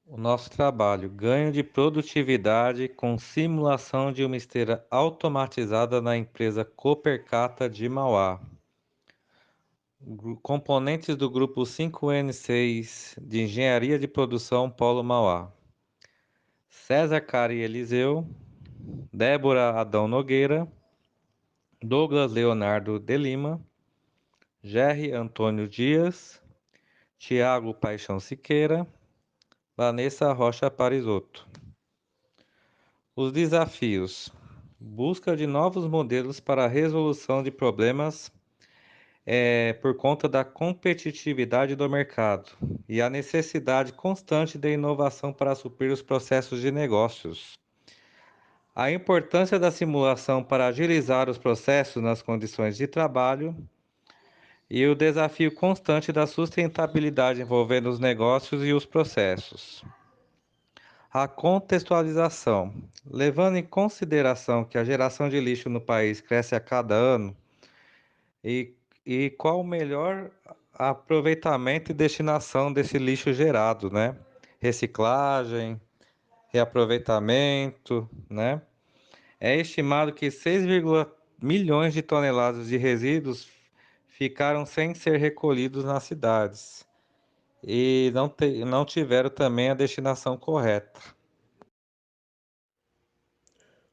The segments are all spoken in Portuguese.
O nosso trabalho, ganho de produtividade com simulação de uma esteira automatizada na empresa Copercata de Mauá. Componentes do grupo 5N6 de Engenharia de Produção Polo Mauá. César Cari Eliseu, Débora Adão Nogueira, Douglas Leonardo de Lima, Gerry Antônio Dias, Tiago Paixão Siqueira, Vanessa Rocha Parisotto. Os desafios: busca de novos modelos para a resolução de problemas por conta da competitividade do mercado e a necessidade constante de inovação para suprir os processos de negócios. A importância da simulação para agilizar os processos nas condições de trabalho e o desafio constante da sustentabilidade envolvendo os negócios e os processos. A contextualização. Levando em consideração que a geração de lixo no país cresce a cada ano, e, e qual o melhor aproveitamento e destinação desse lixo gerado, né? Reciclagem, reaproveitamento, né? É estimado que 6,1 milhões de toneladas de resíduos ficaram sem ser recolhidos nas cidades e não tiveram também a destinação correta.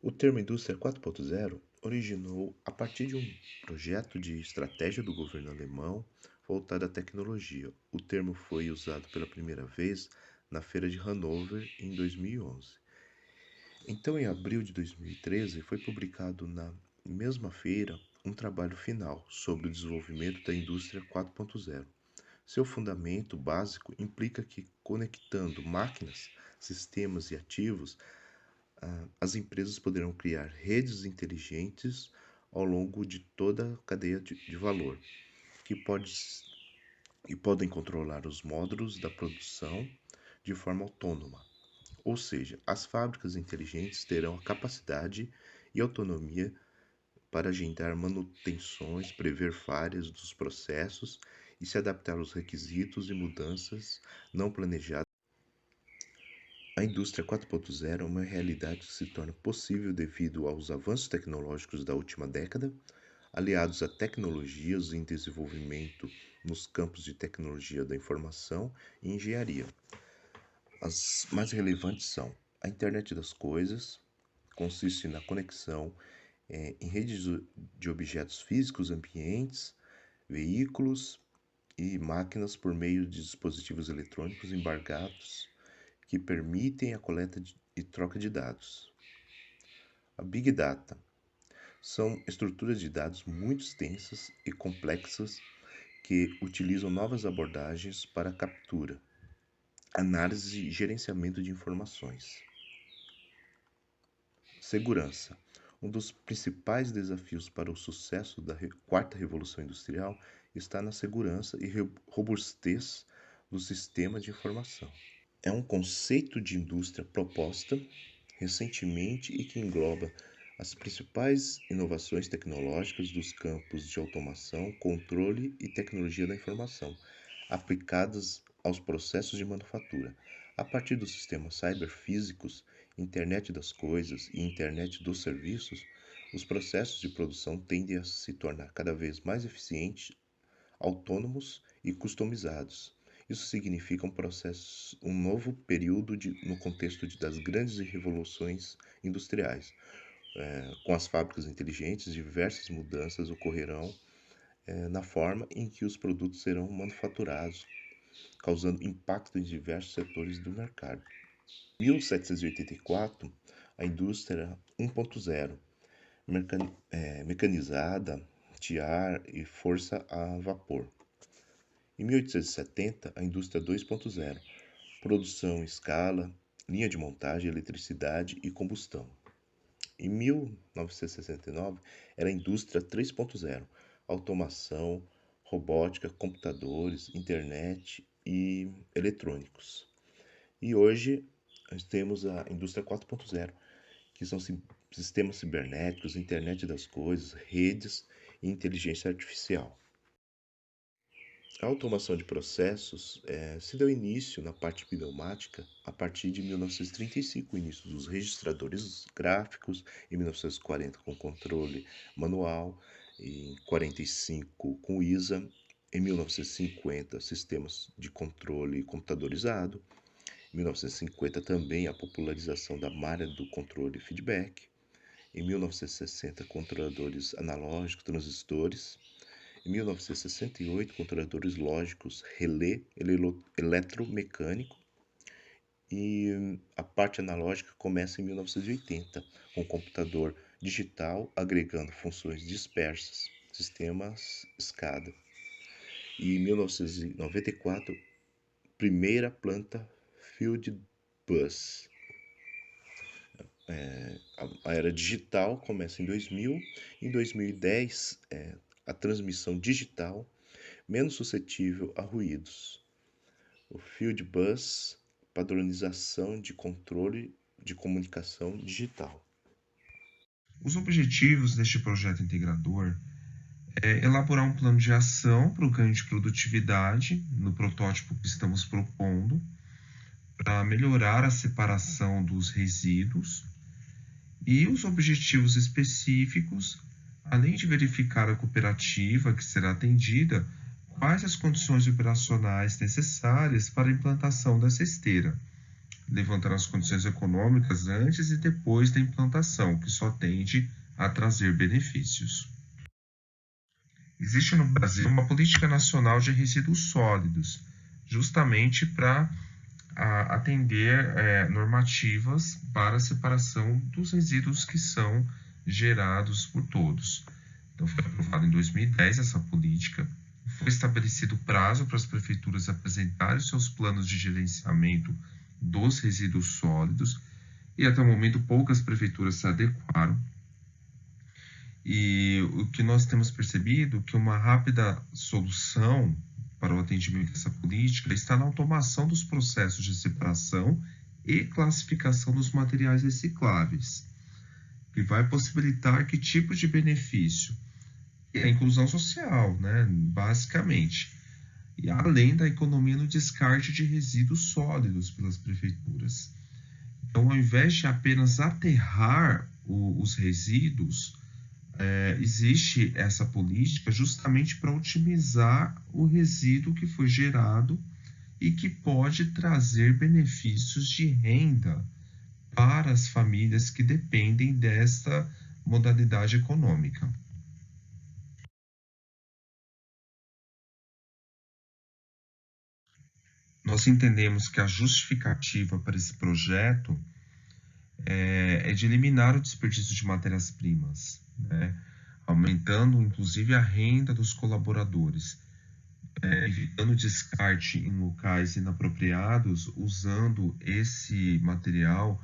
O termo Indústria 4.0 originou a partir de um projeto de estratégia do governo alemão voltado à tecnologia. O termo foi usado pela primeira vez na Feira de Hannover em 2011. Então, em abril de 2013, foi publicado na mesma feira um trabalho final sobre o desenvolvimento da indústria 4.0. Seu fundamento básico implica que, conectando máquinas, sistemas e ativos, as empresas poderão criar redes inteligentes ao longo de toda a cadeia de valor, que podem controlar os módulos da produção de forma autônoma. Ou seja, as fábricas inteligentes terão a capacidade e autonomia para agendar manutenções, prever falhas dos processos e se adaptar aos requisitos e mudanças não planejadas. A indústria 4.0 é uma realidade que se torna possível devido aos avanços tecnológicos da última década, aliados a tecnologias em desenvolvimento nos campos de tecnologia da informação e engenharia. As mais relevantes são a Internet das Coisas, consiste na conexão em redes de objetos físicos, ambientes, veículos e máquinas por meio de dispositivos eletrônicos embargados que permitem a coleta e troca de dados. A Big Data são estruturas de dados muito extensas e complexas que utilizam novas abordagens para captura, análise e gerenciamento de informações. Segurança. Um dos principais desafios para o sucesso da quarta revolução industrial está na segurança e robustez do sistema de informação. É um conceito de indústria proposta recentemente e que engloba as principais inovações tecnológicas dos campos de automação, controle e tecnologia da informação, aplicadas aos processos de manufatura. A partir dos sistemas cyberfísicos, Internet das Coisas e Internet dos Serviços, os processos de produção tendem a se tornar cada vez mais eficientes, autônomos e customizados. Isso significa um novo período no contexto das grandes revoluções industriais. Com as fábricas inteligentes, diversas mudanças ocorrerão na forma em que os produtos serão manufaturados, causando impacto em diversos setores do mercado. Em 1784, a indústria 1.0, mecanizada, tiar e força a vapor. Em 1870, a indústria 2.0, produção em escala, linha de montagem, eletricidade e combustão. Em 1969, era a indústria 3.0, automação, robótica, computadores, internet e eletrônicos. E hoje nós temos a indústria 4.0, que são sistemas cibernéticos, internet das coisas, redes e inteligência artificial. A automação de processos se deu início na parte pneumática a partir de 1935, o início dos registradores gráficos, em 1940 com controle manual, em 45 com ISA, em 1950 sistemas de controle computadorizado, em 1950 também a popularização da malha do controle feedback, em 1960 controladores analógicos, transistores, em 1968, controladores lógicos, relé eletromecânico, e a parte analógica começa em 1980, com o computador digital agregando funções dispersas, sistemas SCADA. E em 1994, primeira planta Field Bus. A era digital começa em 2000, em 2010, a transmissão digital menos suscetível a ruídos. O Field Bus, padronização de controle de comunicação digital. Os objetivos deste projeto integrador é elaborar um plano de ação para o ganho de produtividade no protótipo que estamos propondo, para melhorar a separação dos resíduos e os objetivos específicos, além de verificar a cooperativa que será atendida, quais as condições operacionais necessárias para a implantação dessa esteira, levantando as condições econômicas antes e depois da implantação, que só tende a trazer benefícios. Existe no Brasil uma política nacional de resíduos sólidos, justamente para atender normativas para a separação dos resíduos que são gerados por todos. Então, foi aprovada em 2010 essa política, foi estabelecido prazo para as prefeituras apresentarem seus planos de gerenciamento dos resíduos sólidos, e até o momento poucas prefeituras se adequaram. E o que nós temos percebido é que uma rápida solução para o atendimento dessa política está na automação dos processos de separação e classificação dos materiais recicláveis, que vai possibilitar que tipo de benefício? A inclusão social, né, basicamente. E além da economia no descarte de resíduos sólidos pelas prefeituras. Então, ao invés de apenas aterrar os resíduos, existe essa política justamente para otimizar o resíduo que foi gerado e que pode trazer benefícios de renda para as famílias que dependem desta modalidade econômica. Nós entendemos que a justificativa para esse projeto é de eliminar o desperdício de matérias-primas, né? Aumentando inclusive a renda dos colaboradores, evitando descarte em locais inapropriados, usando esse material,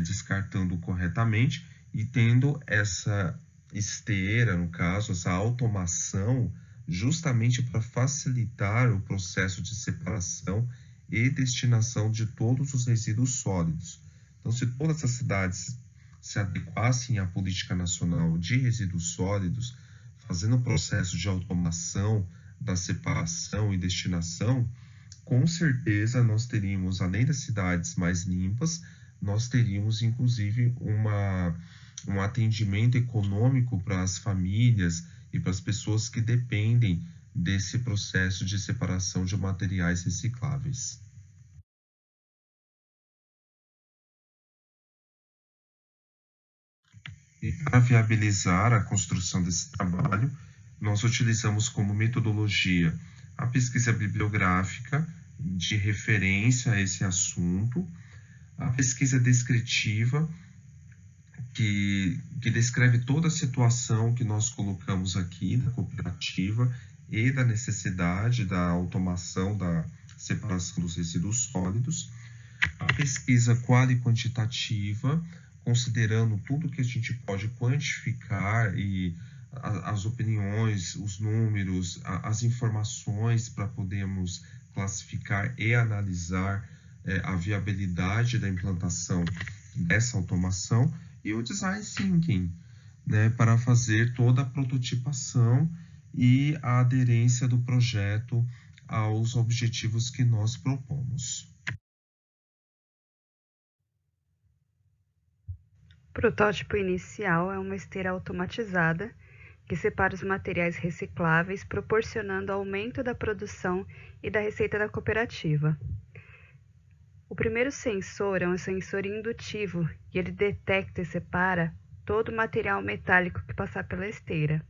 descartando corretamente e tendo essa esteira, no caso, essa automação, justamente para facilitar o processo de separação e destinação de todos os resíduos sólidos. Então, se todas as cidades se adequassem à política nacional de resíduos sólidos, fazendo o processo de automação da separação e destinação, com certeza nós teríamos, além das cidades mais limpas, nós teríamos inclusive um atendimento econômico para as famílias e para as pessoas que dependem desse processo de separação de materiais recicláveis. E para viabilizar a construção desse trabalho, nós utilizamos como metodologia a pesquisa bibliográfica de referência a esse assunto, a pesquisa descritiva, que descreve toda a situação que nós colocamos aqui da cooperativa e da necessidade da automação da separação dos resíduos sólidos, a pesquisa quali e quantitativa, considerando tudo que a gente pode quantificar e as opiniões, os números, as informações para podermos classificar e analisar a viabilidade da implantação dessa automação, e o design thinking, né, para fazer toda a prototipação e a aderência do projeto aos objetivos que nós propomos. O protótipo inicial é uma esteira automatizada que separa os materiais recicláveis, proporcionando aumento da produção e da receita da cooperativa. O primeiro sensor é um sensor indutivo e ele detecta e separa todo o material metálico que passar pela esteira.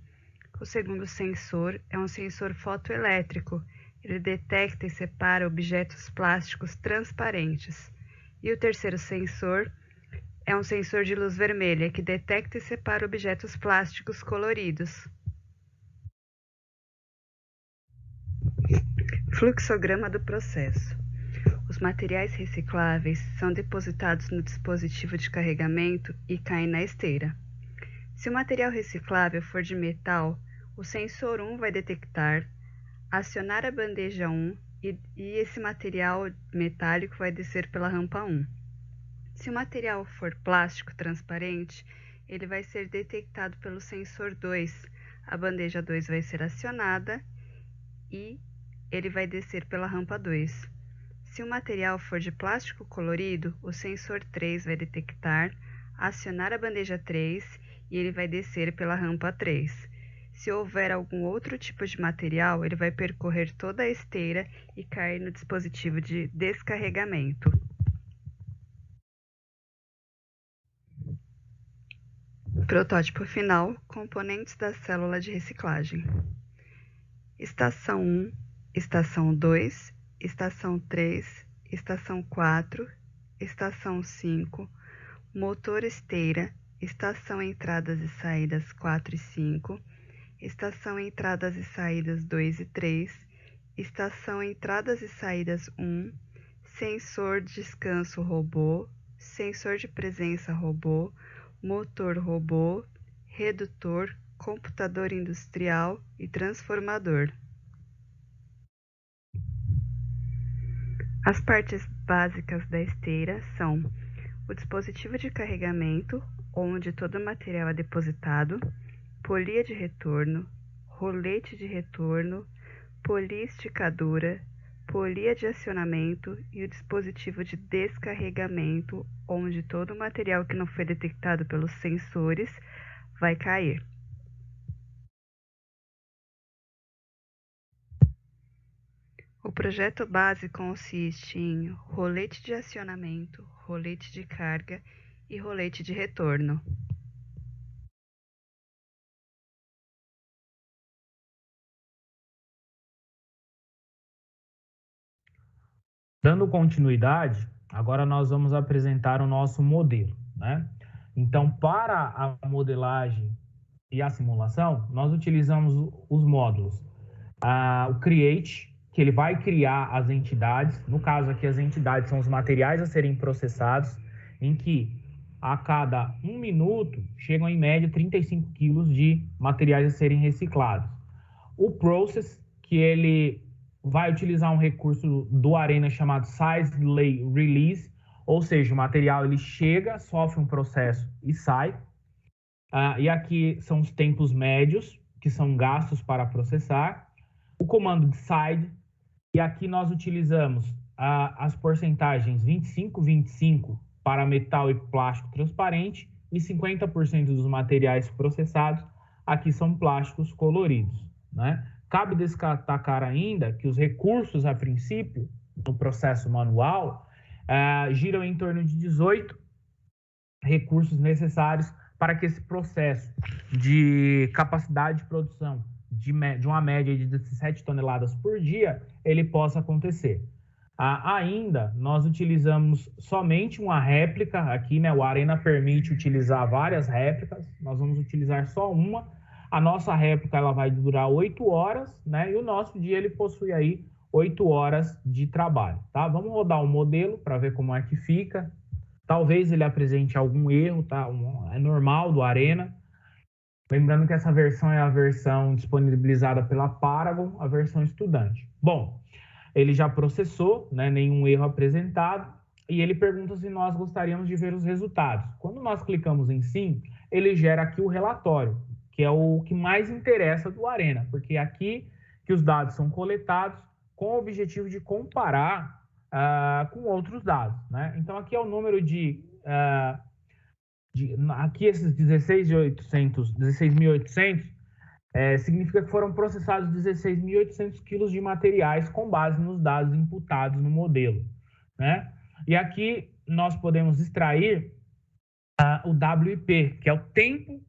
O segundo sensor é um sensor fotoelétrico. Ele detecta e separa objetos plásticos transparentes. E o terceiro sensor é um sensor de luz vermelha que detecta e separa objetos plásticos coloridos. Fluxograma do processo. Os materiais recicláveis são depositados no dispositivo de carregamento e caem na esteira. Se o material reciclável for de metal, o sensor 1 vai detectar, acionar a bandeja 1 e esse material metálico vai descer pela rampa 1. Se o material for plástico transparente, ele vai ser detectado pelo sensor 2. A bandeja 2 vai ser acionada e ele vai descer pela rampa 2. Se o material for de plástico colorido, o sensor 3 vai detectar, acionar a bandeja 3 e ele vai descer pela rampa 3. Se houver algum outro tipo de material, ele vai percorrer toda a esteira e cair no dispositivo de descarregamento. Protótipo final: componentes da célula de reciclagem. Estação 1, Estação 2, Estação 3, Estação 4, Estação 5, motor esteira, Estação entradas e saídas 4 e 5, Estação entradas e saídas 2 e 3, Estação entradas e saídas 1, sensor descanso robô, sensor de presença robô, motor robô, redutor, computador industrial e transformador. As partes básicas da esteira são o dispositivo de carregamento, onde todo o material é depositado, polia de retorno, rolete de retorno, polia esticadura, polia de acionamento e o dispositivo de descarregamento, onde todo o material que não foi detectado pelos sensores vai cair. O projeto base consiste em rolete de acionamento, rolete de carga e rolete de retorno. Dando continuidade, agora nós vamos apresentar o nosso modelo, né? Então, para a modelagem e a simulação, nós utilizamos os módulos. O Create, que ele vai criar as entidades. No caso aqui, as entidades são os materiais a serem processados, em que a cada 1 minuto chegam em média 35 quilos de materiais a serem reciclados. O Process, que ele vai utilizar um recurso do Arena chamado Size Delay Release, ou seja, o material ele chega, sofre um processo e sai. E aqui são os tempos médios, que são gastos para processar. O comando decide, e aqui nós utilizamos as porcentagens 25-25 para metal e plástico transparente e 50% dos materiais processados aqui são plásticos coloridos, né? Cabe destacar ainda que os recursos, a princípio, no processo manual, giram em torno de 18 recursos necessários para que esse processo de capacidade de produção de uma média de 17 toneladas por dia, ele possa acontecer. Ainda, nós utilizamos somente uma réplica aqui, né? O Arena permite utilizar várias réplicas, nós vamos utilizar só uma. A nossa réplica ela vai durar 8 horas, né? E o nosso dia ele possui aí 8 horas de trabalho, tá? Vamos rodar o modelo para ver como é que fica. Talvez ele apresente algum erro, tá? É normal do Arena. Lembrando que essa versão é a versão disponibilizada pela Paragon, a versão estudante. Bom, ele já processou, né? Nenhum erro apresentado. E ele pergunta se nós gostaríamos de ver os resultados. Quando nós clicamos em sim, ele gera aqui o relatório, que é o que mais interessa do Arena, porque é aqui que os dados são coletados com o objetivo de comparar com outros dados, né? Então, aqui é o número aqui esses 16.800 significa que foram processados 16.800 quilos de materiais com base nos dados imputados no modelo, né? E aqui nós podemos extrair o WIP, que é o tempo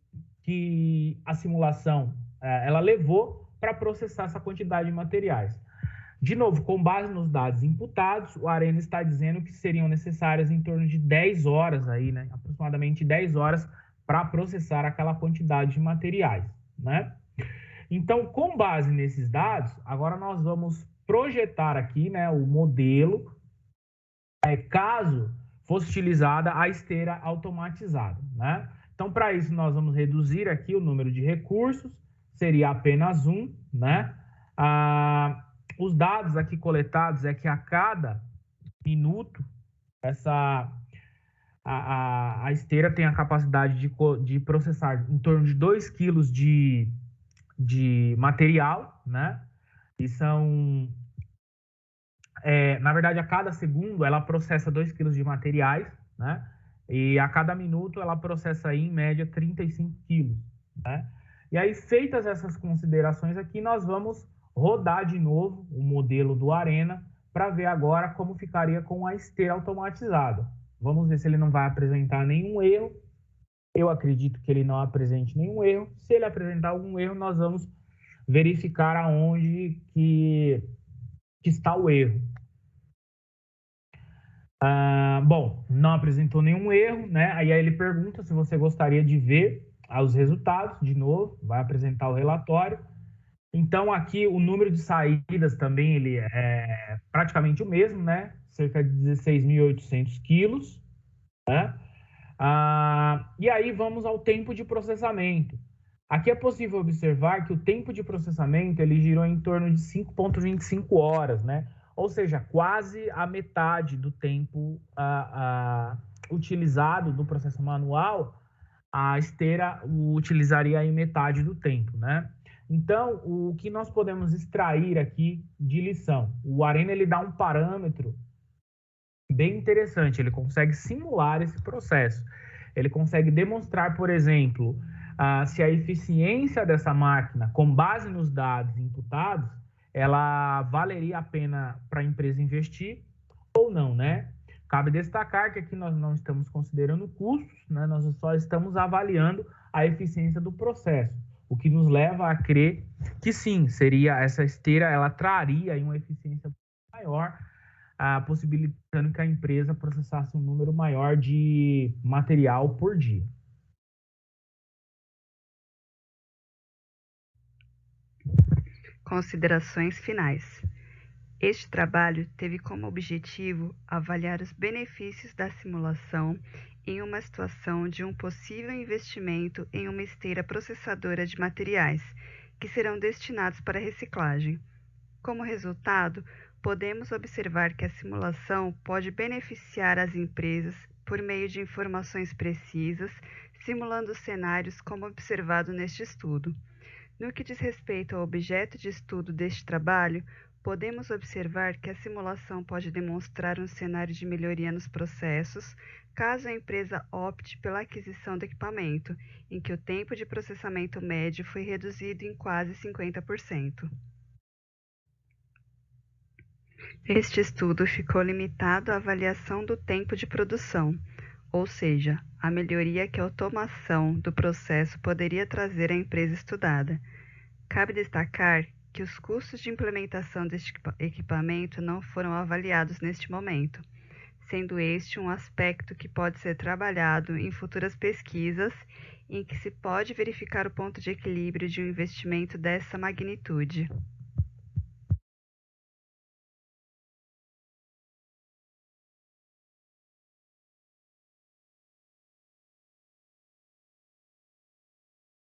que a simulação ela levou para processar essa quantidade de materiais. De novo, com base nos dados imputados, o Arena está dizendo que seriam necessárias em torno de 10 horas aí, né? Aproximadamente 10 horas para processar aquela quantidade de materiais, né? Então, com base nesses dados, agora nós vamos projetar aqui, né, o modelo, caso fosse utilizada a esteira automatizada, né? Então, para isso, nós vamos reduzir aqui o número de recursos, seria apenas um, né? Os dados aqui coletados é que a cada minuto, a esteira tem a capacidade de processar em torno de 2 quilos de material, né? E são... na verdade, a cada segundo, ela processa 2 quilos de materiais, né? E a cada minuto, ela processa aí, em média, 35 quilos, né? E aí, feitas essas considerações aqui, nós vamos rodar de novo o modelo do Arena para ver agora como ficaria com a esteira automatizada. Vamos ver se ele não vai apresentar nenhum erro. Eu acredito que ele não apresente nenhum erro. Se ele apresentar algum erro, nós vamos verificar aonde que está o erro. Bom, não apresentou nenhum erro, né? Aí ele pergunta se você gostaria de ver os resultados, de novo, vai apresentar o relatório. Então, aqui o número de saídas também ele é praticamente o mesmo, né? Cerca de 16.800 quilos, né? E aí vamos ao tempo de processamento. Aqui é possível observar que o tempo de processamento ele girou em torno de 5,25 horas, né? Ou seja, quase a metade do tempo utilizado do processo manual, a esteira utilizaria aí metade do tempo, né? Então, o que nós podemos extrair aqui de lição? O Arena ele dá um parâmetro bem interessante, ele consegue simular esse processo. Ele consegue demonstrar, por exemplo, se a eficiência dessa máquina, com base nos dados imputados, ela valeria a pena para a empresa investir ou não, né? Cabe destacar que aqui nós não estamos considerando custos, né? Nós só estamos avaliando a eficiência do processo, o que nos leva a crer que sim, seria essa esteira, ela traria aí uma eficiência maior, possibilitando que a empresa processasse um número maior de material por dia. Considerações finais. Este trabalho teve como objetivo avaliar os benefícios da simulação em uma situação de um possível investimento em uma esteira processadora de materiais, que serão destinados para reciclagem. Como resultado, podemos observar que a simulação pode beneficiar as empresas por meio de informações precisas, simulando cenários como observado neste estudo. No que diz respeito ao objeto de estudo deste trabalho, podemos observar que a simulação pode demonstrar um cenário de melhoria nos processos, caso a empresa opte pela aquisição do equipamento, em que o tempo de processamento médio foi reduzido em quase 50%. Este estudo ficou limitado à avaliação do tempo de produção, ou seja, a melhoria que a automação do processo poderia trazer à empresa estudada. Cabe destacar que os custos de implementação deste equipamento não foram avaliados neste momento, sendo este um aspecto que pode ser trabalhado em futuras pesquisas em que se pode verificar o ponto de equilíbrio de um investimento dessa magnitude.